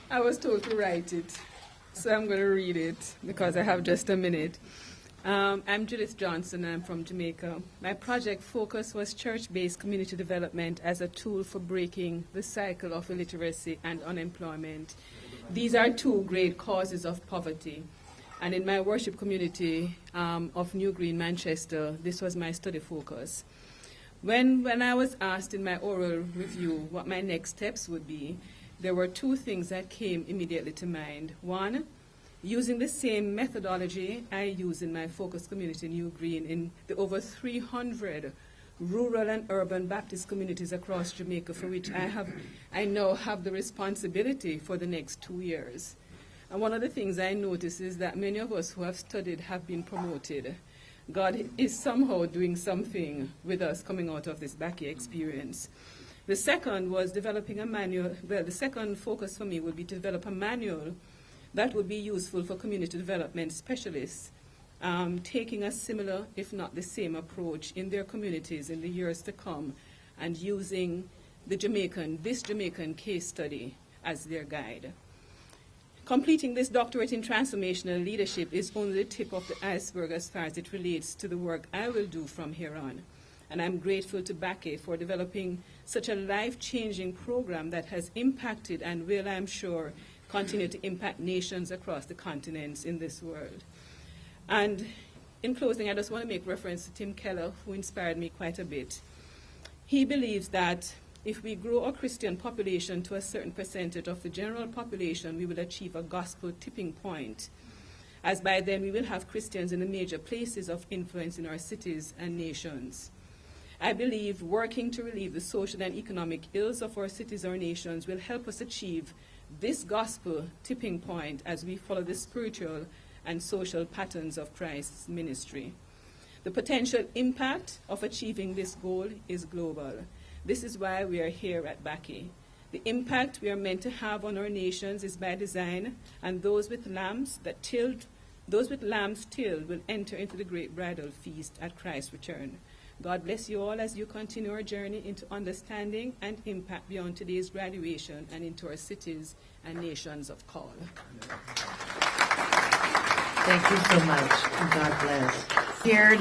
I was told to write it, so I'm going to read it because I have just a minute. I'm Judith Johnson, and I'm from Jamaica. My project focus was church-based community development as a tool for breaking the cycle of illiteracy and unemployment. These are two great causes of poverty. And in my worship community of New Green, Manchester, this was my study focus. When I was asked in my oral review what my next steps would be, there were two things that came immediately to mind. One, using the same methodology I use in my focus community, New Green, in the over 300 rural and urban Baptist communities across Jamaica, for which I now have the responsibility for the next 2 years. And one of the things I notice is that many of us who have studied have been promoted. God is somehow doing something with us coming out of this Backy experience. The second was developing a manual. Well, the second focus for me would be to develop a manual that would be useful for community development specialists, taking a similar, if not the same, approach in their communities in the years to come, and using this Jamaican case study as their guide. Completing this doctorate in transformational leadership is only the tip of the iceberg as far as it relates to the work I will do from here on. And I'm grateful to Backy for developing such a life-changing program that has impacted and will, I'm sure, continue to impact nations across the continents in this world. And in closing, I just want to make reference to Tim Keller, who inspired me quite a bit. He believes that if we grow our Christian population to a certain percentage of the general population, we will achieve a gospel tipping point, as by then we will have Christians in the major places of influence in our cities and nations. I believe working to relieve the social and economic ills of our cities or nations will help us achieve this gospel tipping point as we follow the spiritual and social patterns of Christ's ministry. The potential impact of achieving this goal is global. This is why we are here at Backy. The impact we are meant to have on our nations is by design, and those with lambs tilled will enter into the great bridal feast at Christ's return. God bless you all as you continue our journey into understanding and impact beyond today's graduation and into our cities and nations of call. Thank you so much. God bless. Scared